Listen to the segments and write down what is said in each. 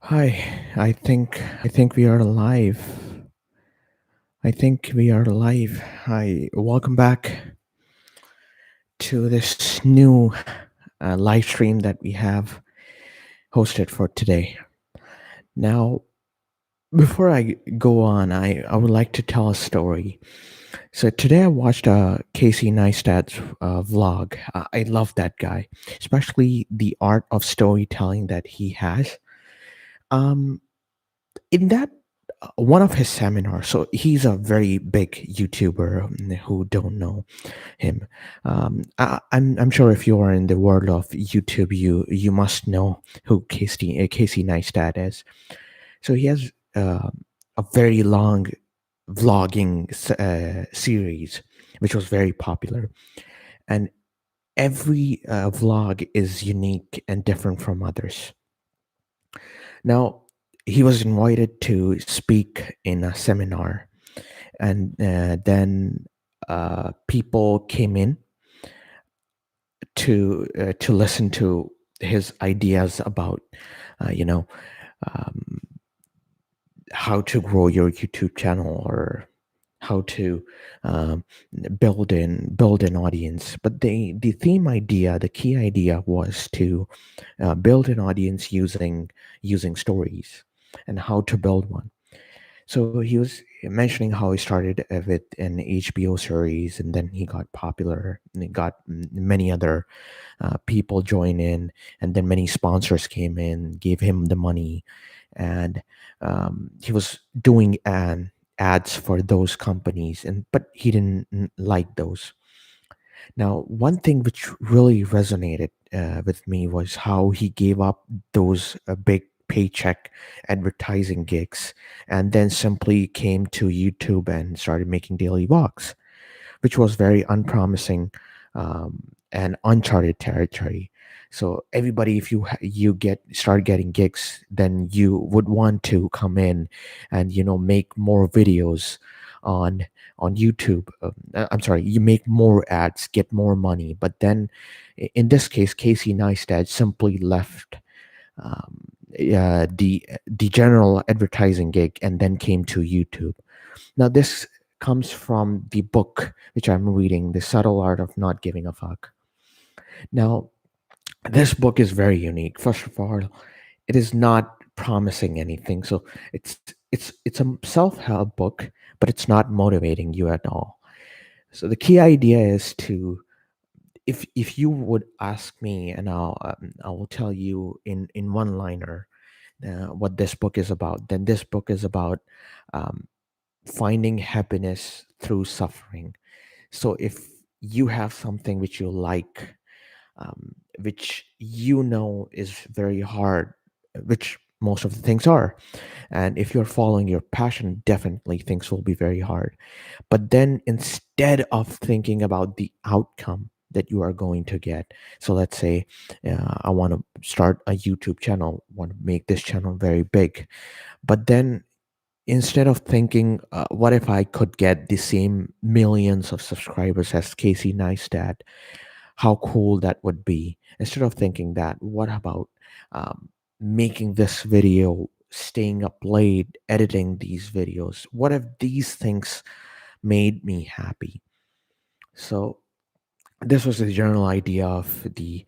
Hi, I think we are live. I think we are live. Hi, welcome back to this new live stream that we have hosted for today. Now, before I go on, I would like to tell a story. So today I watched Casey Neistat's vlog. I love that guy, especially the art of storytelling that he has. Um, in that one of his seminars, so he's a very big YouTuber, who don't know him. I'm sure if you are in the world of YouTube, you must know who Casey Neistat is. So he has a very long vlogging series, which was very popular, and every vlog is unique and different from others. Now, he was invited to speak in a seminar, and then people came in to listen to his ideas about, uh, you know, um, how to grow your YouTube channel or how to um, build an audience. But the theme idea, the key idea, was to build an audience using stories and how to build one. So he was mentioning how he started with an HBO series, and then he got popular, and he got many other people join in, and then many sponsors came in, gave him the money, and he was doing an ads for those companies, and but he didn't like those. Now, one thing which really resonated with me was how he gave up those big paycheck advertising gigs and then simply came to YouTube and started making daily vlogs, which was very unpromising and uncharted territory. So everybody, if you get start getting gigs, then you would want to come in and make more videos on on YouTube. I'm sorry, you make more ads, get more money. But then, in this case, Casey Neistat simply left um, the general advertising gig and then came to YouTube. Now, this comes from the book which I'm reading, The Subtle Art of Not Giving a Fuck. Now, this book is very unique. First of all, it is not promising anything. So it's a self-help book, but it's not motivating you at all. So the key idea is to, if you would ask me, and I will tell you in one liner what this book is about. Then this book is about um, finding happiness through suffering. So if you have something which you like, which is very hard, which most of the things are, and if you're following your passion, definitely things will be very hard. But then instead of thinking about the outcome that you are going to get, so let's say I want to start a YouTube channel, want to make this channel very big, but then instead of thinking, what if I could get the same millions of subscribers as Casey Neistat, how cool that would be. Instead of thinking that, what about um, making this video, staying up late, editing these videos? What if these things made me happy? So this was the general idea of the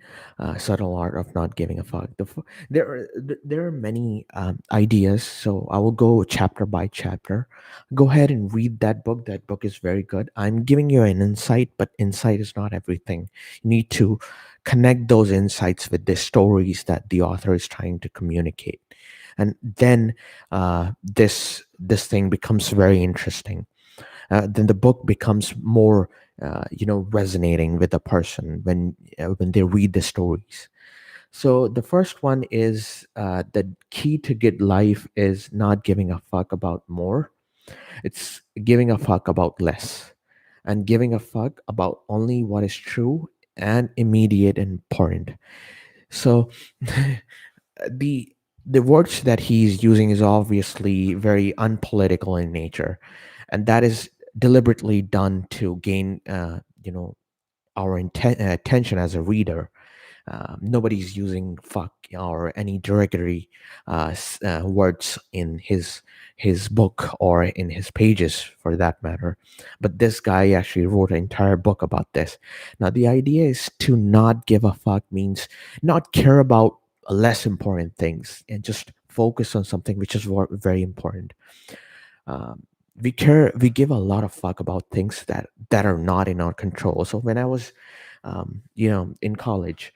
subtle art of not giving a fuck. There are many ideas, so I will go chapter by chapter. Go ahead and read that book. That book is very good. I'm giving you an insight, but insight is not everything. You need to connect those insights with the stories that the author is trying to communicate, and then this thing becomes very interesting. Then the book becomes more resonating with the person when they read the stories. So the first one is, the key to good life is not giving a fuck about more. It's giving a fuck about less, and giving a fuck about only what is true and immediate and important. So the the words that he's using is obviously very unpolitical in nature, and that is deliberately done to gain our attention as a reader. Nobody's using fuck or any derogatory words in his book or in his pages for that matter. But this guy actually wrote an entire book about this. Now the idea is to not give a fuck means not care about less important things and just focus on something which is very important. um, we give a lot of fuck about things that are not in our control. So when I was in college,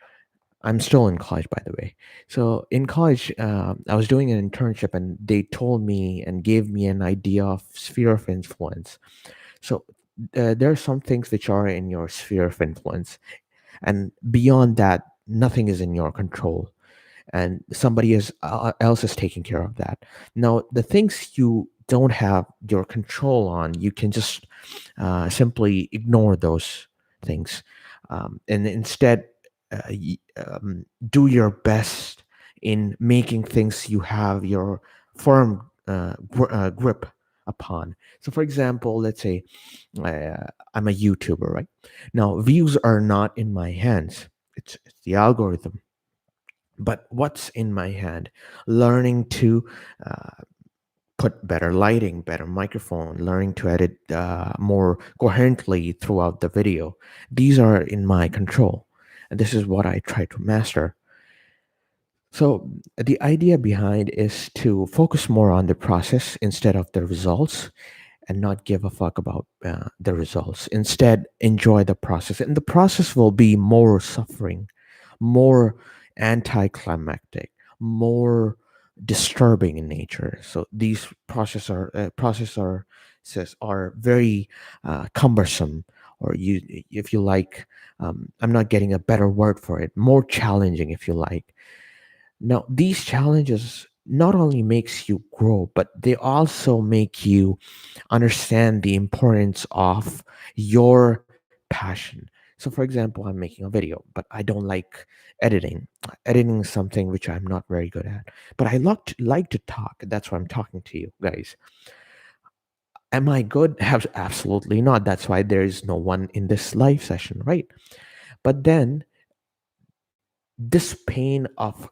I'm still in college, by the way. So in college, I was doing an internship, and they told me and gave me an idea of sphere of influence. So there are some things which are in your sphere of influence, and beyond that, nothing is in your control, and else is taking care of that. Now, the things you don't have your control on, you can just simply ignore those things, and instead do your best in making things you have your firm grip upon. So, for example, let's say I'm a YouTuber, right? Now, views are not in my hands. It's the algorithm. But what's in my hand? Learning to uh, put better lighting, better microphone, learning to edit more coherently throughout the video. These are in my control. And this is what I try to master. So the idea behind is to focus more on the process instead of the results, and not give a fuck about the results. Instead, enjoy the process. And the process will be more suffering, more anticlimactic, more disturbing in nature. So these processes are very cumbersome, or if you like, I'm not getting a better word for it, more challenging, if you like. Now, these challenges not only makes you grow, but they also make you understand the importance of your passion. So, for example, I'm making a video, but I don't like editing. Editing is something which I'm not very good at, but I like to talk. That's why I'm talking to you guys. Am I good? Absolutely not. That's why there is no one in this live session, right? But then this pain of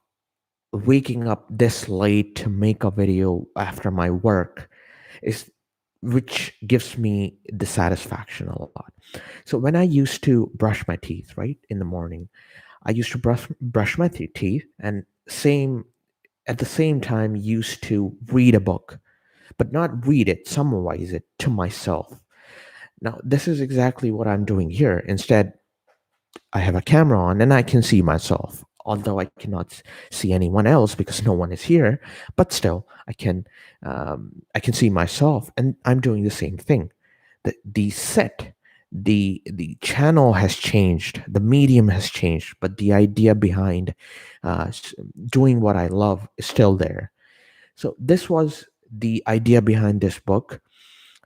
waking up this late to make a video after my work is which gives me the satisfaction a lot. So when I used to brush my teeth, right, in the morning, I used to brush my teeth, and same at the same time used to read a book, but not read it, summarize it to myself. Now, this is exactly what I'm doing here. Instead, I have a camera on and I can see myself. Although I cannot see anyone else because no one is here, but still I can see myself, and I'm doing the same thing. The set, the channel has changed, the medium has changed, but the idea behind doing what I love is still there. So this was the idea behind this book.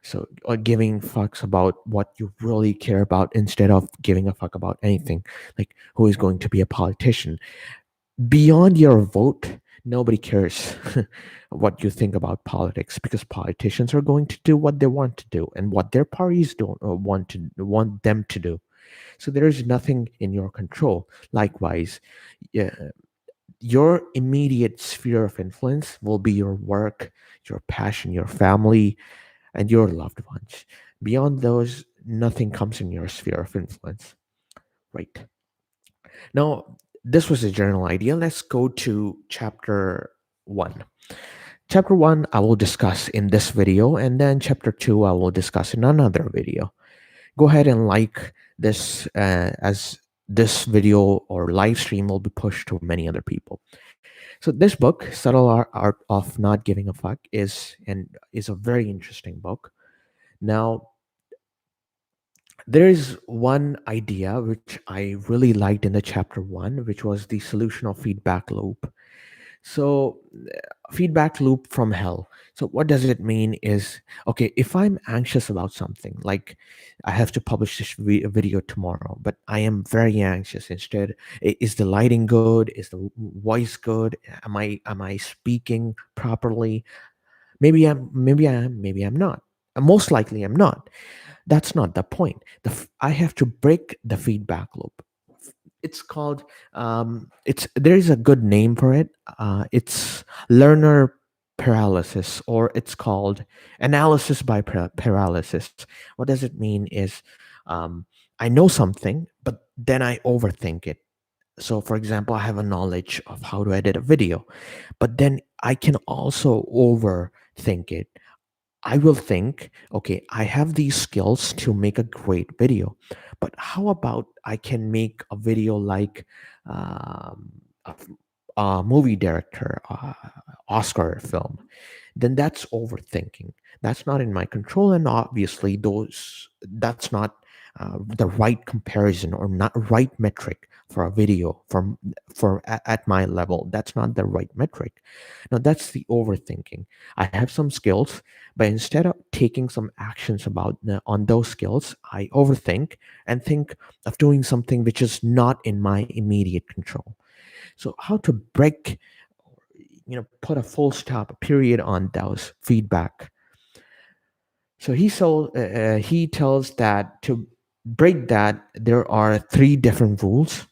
So, giving fucks about what you really care about instead of giving a fuck about anything, like who is going to be a politician. Beyond your vote, nobody cares what you think about politics, because politicians are going to do what they want to do and what their parties don't want them to do. So there is nothing in your control. Likewise, yeah, your immediate sphere of influence will be your work, your passion, your family, and your loved ones. Beyond those, nothing comes in your sphere of influence. Right. Now, this was a general idea. Let's go to chapter one. Chapter one, I will discuss in this video, and then chapter two, I will discuss in another video. Go ahead and like this, as this video or live stream will be pushed to many other people. So this book, Subtle Art of Not Giving a Fuck, is a very interesting book. Now, there is one idea which I really liked in the chapter one, which was the solution of feedback loop. So, feedback loop from hell. So, what does it mean is, okay, if I'm anxious about something, like I have to publish this video tomorrow, but I am very anxious. Instead, is the lighting good? Is the voice good? Am I speaking properly? Maybe I'm not. Most likely, I'm not. That's not the point. I have to break the feedback loop. It's called it's there is a good name for it. It's learner paralysis, or it's called analysis by paralysis. What does it mean is, um, I know something, but then I overthink it. So for example, I have a knowledge of how to edit a video, but then I can also overthink it. I will think, okay, I have these skills to make a great video, but how about I can make a video like um, a, a movie director, Oscar film? Then that's overthinking. That's not in my control, and obviously, that's not the right comparison or not right metric for a video at my level. That's not the right metric. Now that's the overthinking. I have some skills, but instead of taking some actions on those skills, I overthink and think of doing something which is not in my immediate control. So how to break, put a full stop, a period on those feedback. So he tells that to break that, there are three different rules.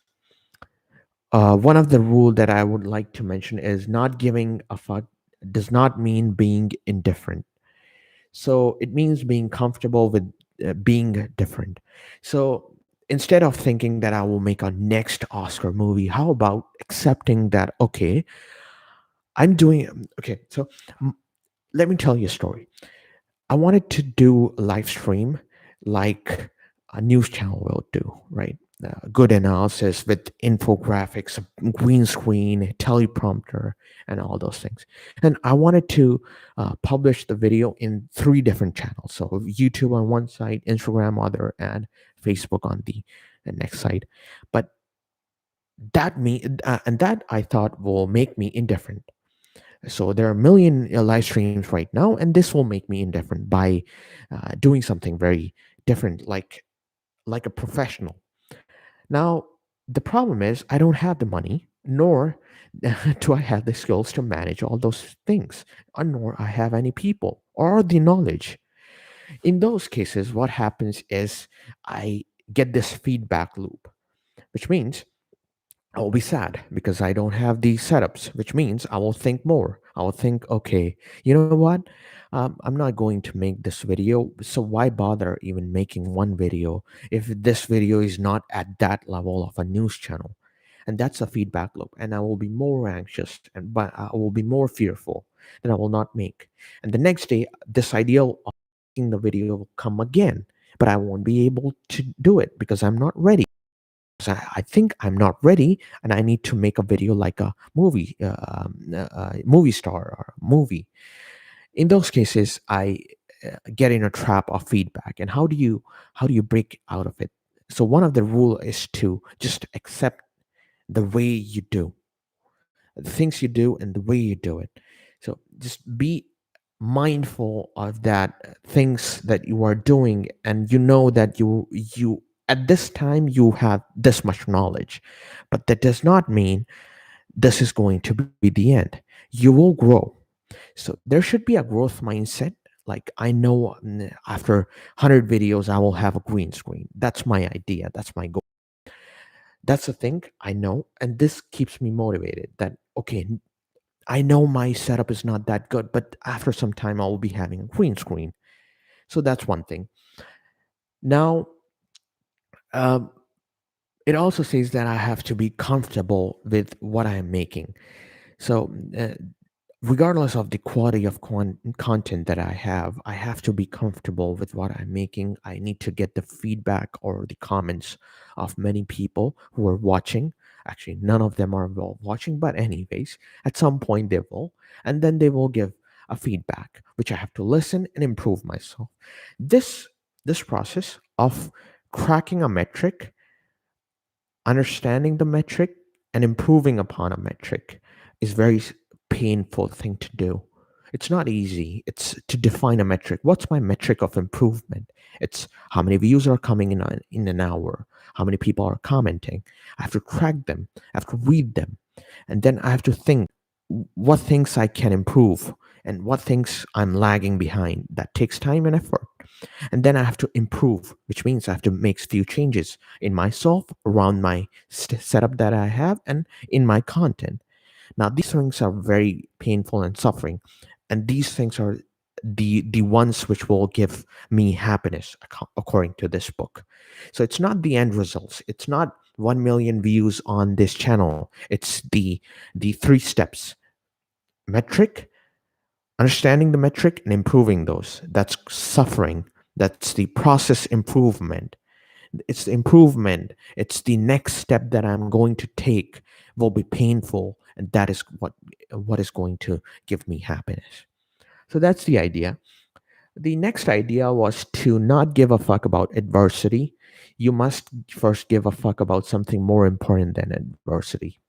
One of the rule that I would like to mention is not giving a fuck does not mean being indifferent. So it means being comfortable with being different. So instead of thinking that I will make a next Oscar movie, how about accepting that, okay, I'm doing, okay, so mm, let me tell you a story. I wanted to do a live stream like a news channel will do, right? Good analysis with infographics, a green screen, teleprompter, and all those things. And I wanted to publish the video in three different channels. So YouTube on one side, Instagram other, and Facebook on the next side. But that I thought will make me indifferent. So there are a million live streams right now, and this will make me indifferent by doing something very different, like a professional. Now, the problem is I don't have the money, nor do I have the skills to manage all those things, nor I have any people or the knowledge. In those cases, what happens is I get this feedback loop, which means I will be sad because I don't have these setups, which means I will think more. I will think, okay, you know what? I'm not going to make this video. So why bother even making one video if this video is not at that level of a news channel? And that's a feedback loop. And I will be more anxious, and but I will be more fearful that I will not make. And the next day, this idea of making the video will come again, but I won't be able to do it because I'm not ready. So I think I'm not ready, and I need to make a video like a movie star or movie. In those cases, I get in a trap of feedback. And how do you break out of it? So one of the rule is to just accept the way you do, the things you do, and the way you do it. So just be mindful of that things that you are doing, and you know that you at this time you have this much knowledge, but that does not mean this is going to be the end. You will grow. So there should be a growth mindset. Like, I know, after 100 videos I will have a green screen. That's my idea, that's my goal. That's the thing I know, and this keeps me motivated that, okay, I know my setup is not that good, but after some time I will be having a green screen. So that's one thing. Now, um, it also says that I have to be comfortable with what I am making. So, regardless of the quality of content that I have to be comfortable with what I'm making. I need to get the feedback or the comments of many people who are watching. Actually, none of them are watching, but anyways, at some point they will, and then they will give a feedback, which I have to listen and improve myself. This this process of cracking a metric, understanding the metric, and improving upon a metric is very painful thing to do. It's not easy. It's to define a metric. What's my metric of improvement? It's how many views are coming in an hour, how many people are commenting. I have to track them, I have to read them, and then I have to think what things I can improve and what things I'm lagging behind. That takes time and effort. And then I have to improve, which means I have to make few changes in myself, around my setup that I have, and in my content. Now these things are very painful and suffering, and these things are the ones which will give me happiness, according to this book. So it's not the end results, it's not 1 million views on this channel, it's the three steps: metric, understanding the metric and improving those. That's suffering. That's the process improvement. It's the improvement. It's the next step that I'm going to take, will be painful, and that is what is going to give me happiness. So that's the idea. The next idea was to not give a fuck about adversity. You must first give a fuck about something more important than adversity.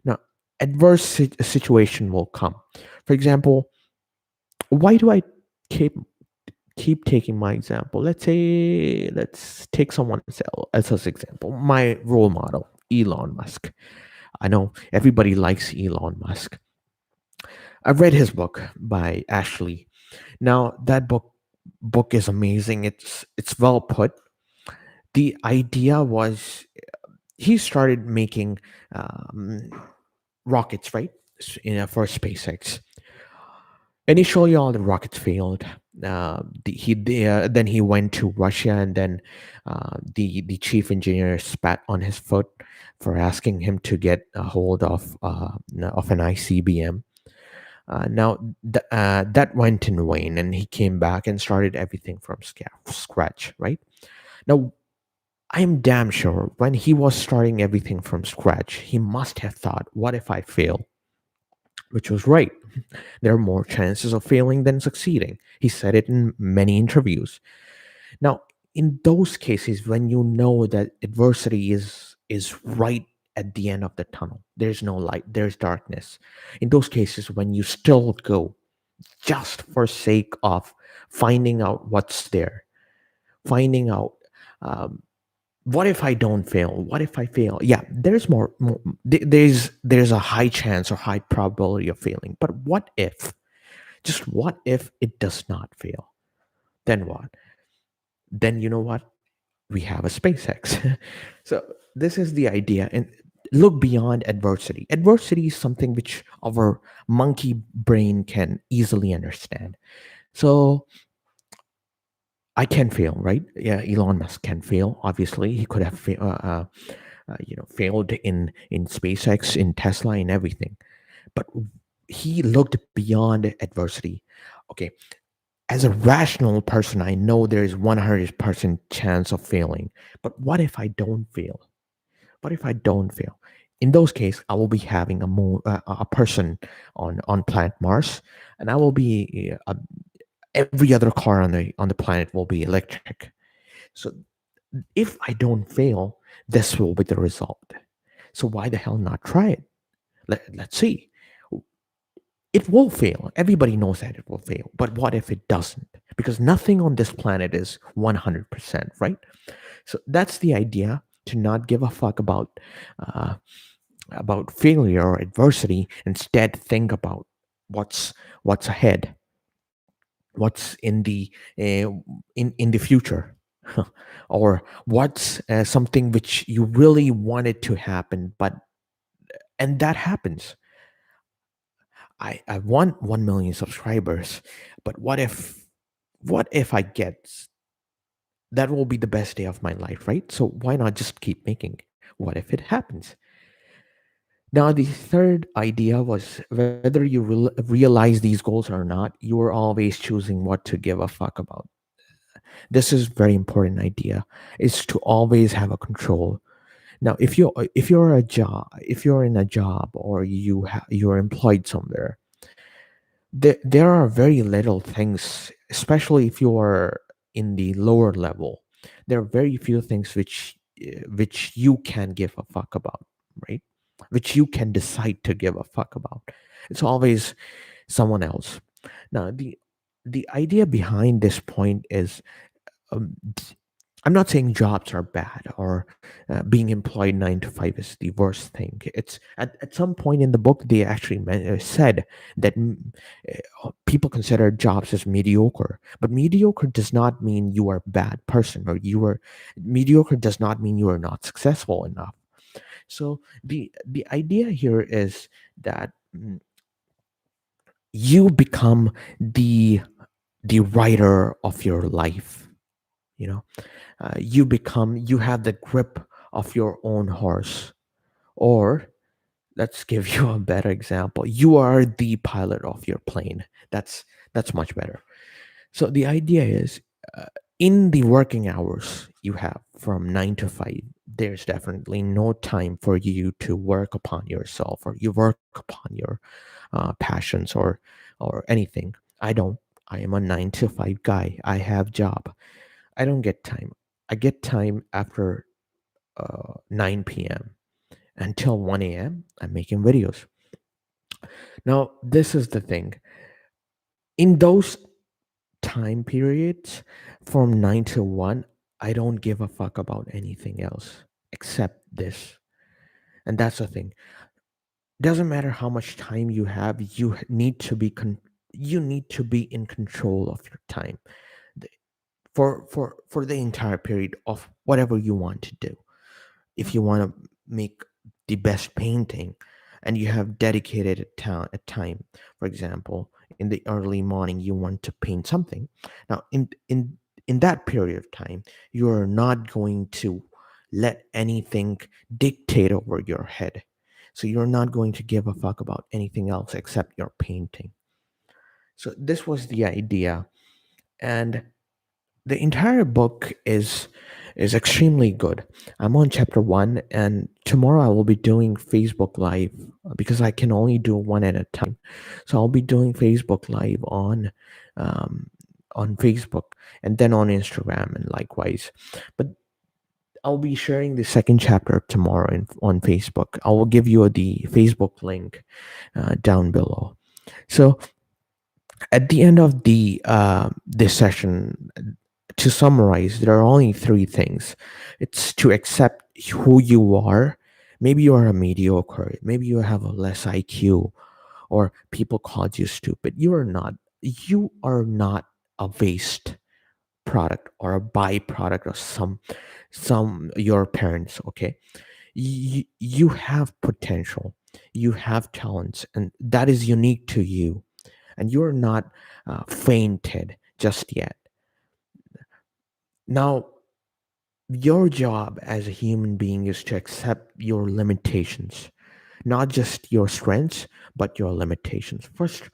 Now, adverse situation will come. For example, why do I keep keep taking my example? Let's take someone as an example. My role model, Elon Musk. I know everybody likes Elon Musk. I've read his book by Ashley. Now that book is amazing. It's well put. The idea was he started making um, rockets, right? For SpaceX. Initially, all the rockets failed. Then he went to Russia, and then the chief engineer spat on his foot for asking him to get a hold of an ICBM. That went in vain, and he came back and started everything from scratch. Right now, I am damn sure when he was starting everything from scratch, he must have thought, "What if I fail?" Which was right. There are more chances of failing than succeeding. He said it in many interviews. Now, in those cases, when you know that adversity is right at the end of the tunnel, there's no light, there's darkness. In those cases, when you still go just for sake of finding out what's there, finding out um, what if I don't fail? What if I fail? Yeah, there's a high chance or high probability of failing. But what if? Just what if it does not fail? Then what? Then you know what? We have a SpaceX. So this is the idea. And look beyond adversity. Adversity is something which our monkey brain can easily understand. So I can fail, right? Yeah, Elon Musk can fail. Obviously, he could have failed in SpaceX, in Tesla, in everything. But he looked beyond adversity. Okay, as a rational person, I know there is 100% chance of failing. But what if I don't fail? What if I don't fail? In those cases, I will be having a person on planet Mars, and I will be every other car on the planet will be electric. So if I don't fail, this will be the result. So why the hell not try it? Let's see. It will fail. Everybody knows that it will fail. But what if it doesn't? Because nothing on this planet is 100%, right? So that's the idea, to not give a fuck uh, about failure or adversity. Instead, think about what's ahead, what's in the future, or what's something which you really wanted to happen, but and that happens. I want 1 million subscribers, but what if I get, that will be the best day of my life, right? So why not just keep making? What if it happens? Now, the third idea was, whether you realize these goals or not, you are always choosing what to give a fuck about. This is very important idea, is to always have a control. Now, if you're in a job, or you're employed somewhere, there are very little things, especially if you are in the lower level. There are very few things which you can give a fuck about, right? Which you can decide to give a fuck about. It's always someone else. Now, the idea behind this point is, um, I'm not saying jobs are bad or being employed 9 to 5 is the worst thing. It's at some point in the book they actually said that people consider jobs as mediocre, but mediocre does not mean you are a bad person, or you are mediocre does not mean you are not successful enough. So the idea here is that you become the writer of your life. You know, you have the grip of your own horse. Or let's give you a better example, you are the pilot of your plane. That's much better. So the idea is, uh, in the working hours you have from 9 to 5, there's definitely no time for you to work upon yourself, or you work upon your passions, or anything. I don't. I am a 9 to 5 guy. I have job. I don't get time. I get time after 9 p.m. until 1 a.m. I'm making videos. Now, this is the thing. In those time periods from 9 to 1, I don't give a fuck about anything else except this. And that's the thing. Doesn't matter how much time you have, you need to be in control of your time, th- for the entire period of whatever you want to do. If you want to make the best painting and you have dedicated a time, for example, in the early morning you want to paint something. Now in that period of time, you are not going to let anything dictate over your head. So you're not going to give a fuck about anything else except your painting. So this was the idea. And the entire book is extremely good. I'm on chapter 1, and tomorrow I will be doing Facebook live, because I can only do one at a time. So I'll be doing Facebook live um, on Facebook, and then on Instagram, and likewise. But I'll be sharing the second chapter tomorrow on Facebook. I will give you the Facebook link down below. So at the end of this session, to summarize, there are only three things. It's to accept who you are. Maybe you are a mediocre, maybe you have a less IQ, or people called you stupid. You are not a waste product or a byproduct of some your parents. Okay, you have potential, you have talents, and that is unique to you, and you're not fainted just yet. Now, your job as a human being is to accept your limitations, not just your strengths, but your limitations. First,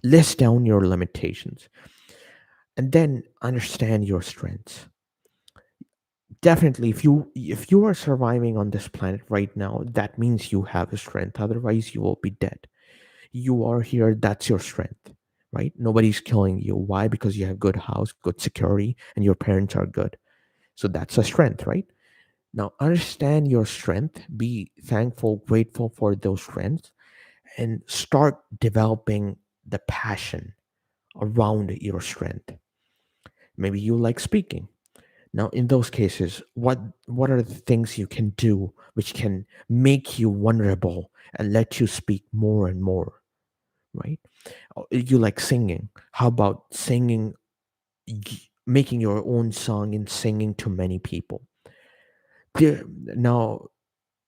list down your limitations, and then understand your strengths. Definitely, if you are surviving on this planet right now, that means you have a strength. Otherwise, you will be dead. You are here, that's your strength, right? Nobody's killing you. Why? Because you have good house, good security, and your parents are good. So that's a strength, right? Now understand your strength, be thankful, grateful for those strengths, and start developing the passion around your strength. Maybe you like speaking. Now in those cases, what are the things you can do which can make you vulnerable and let you speak more and more, right? You like singing. How about singing, making your own song and singing to many people? Now,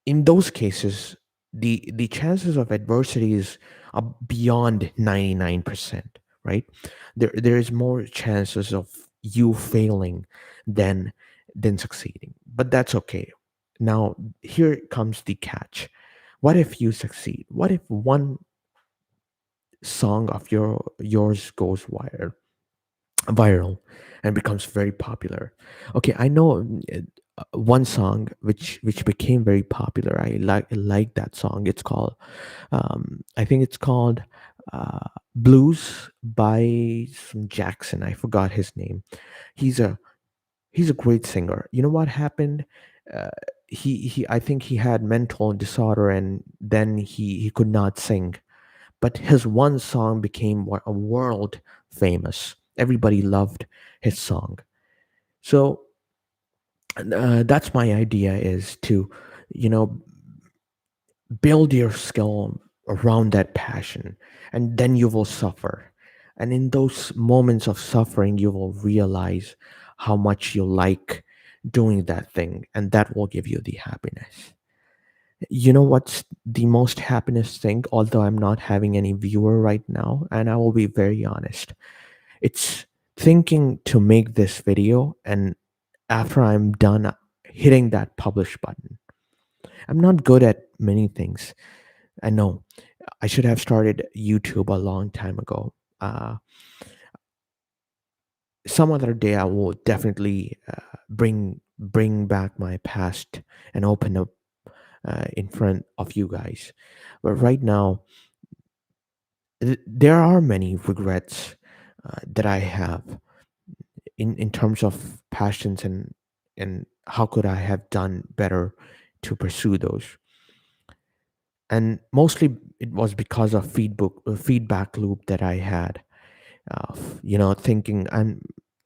in those cases, the chances of adversity is beyond 99%, right? There is more chances of you failing than succeeding, but that's okay. Now here comes the catch. What if you succeed? What if one song of yours goes viral and becomes very popular? Okay, I know one song which became very popular. I like that song. It's called, I think it's called Blues by some Jackson. I forgot his name. He's a great singer. You know what happened? uh, he I think he had mental disorder, and then he could not sing, but his one song became a world famous. Everybody loved his song. So And, that's my idea, is to, you know, build your skill around that passion, and then you will suffer. And in those moments of suffering, you will realize how much you like doing that thing, and that will give you the happiness. You know what's the most happiness thing, although I'm not having any viewer right now, and I will be very honest, it's thinking to make this video, and after I'm done, hitting that publish button. I'm not good at many things. I know I should have started YouTube a long time ago. Some other day, I will definitely bring back my past and open up in front of you guys. But right now, there are many regrets that I have in terms of passions, and how could I have done better to pursue those. And mostly it was because of feedback loop that I had, thinking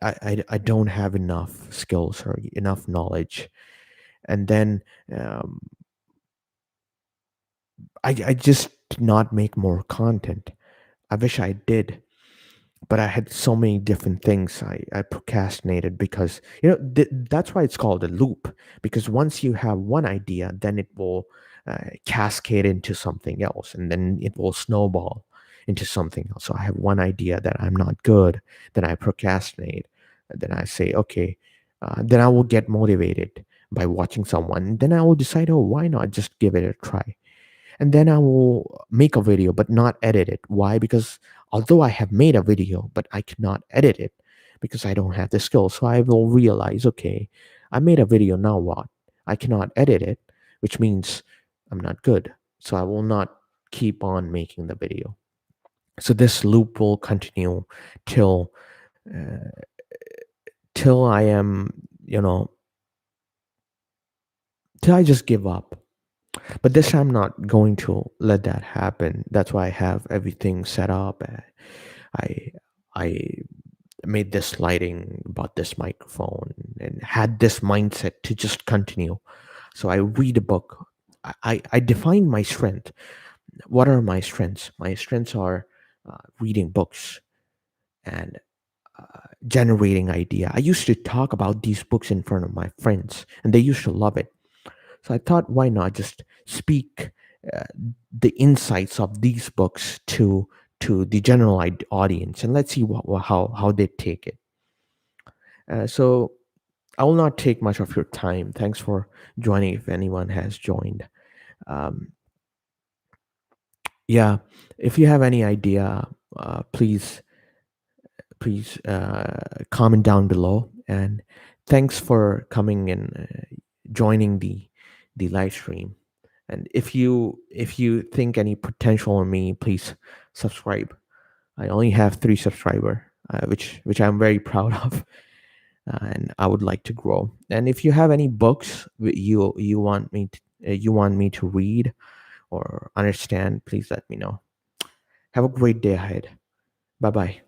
I don't have enough skills or enough knowledge. And then um, I just did not make more content. I wish I did, but I had so many different things. I procrastinated because, that's why it's called a loop. Because once you have one idea, then it will cascade into something else, and then it will snowball into something else. So I have one idea that I'm not good, then I procrastinate, and then I say, okay, then I will get motivated by watching someone. Then I will decide, oh, why not just give it a try? And then I will make a video but not edit it. Why? Because although I have made a video, but I cannot edit it because I don't have the skills. So I will realize, okay, I made a video, now what? I cannot edit it, which means I'm not good. So I will not keep on making the video. So this loop will continue till uh, till I am, you know, till I just give up. But this time, I'm not going to let that happen. That's why I have everything set up. I I made this lighting, bought this microphone, and had this mindset to just continue. So I read a book. I define my strength. What are my strengths? My strengths are reading books and generating idea. I used to talk about these books in front of my friends, and they used to love it. So I thought, why not just speak uh, the insights of these books to the general audience, and let's see how they take it. So I will not take much of your time. Thanks for joining. If anyone has joined, um, yeah. If you have any idea, please comment down below. And thanks for coming and joining the live stream. And if you think any potential in me, please subscribe. I only have 3 subscriber, which I'm very proud of, and I would like to grow. And if you have any books you want me to read or understand, please let me know. Have a great day ahead. Bye bye.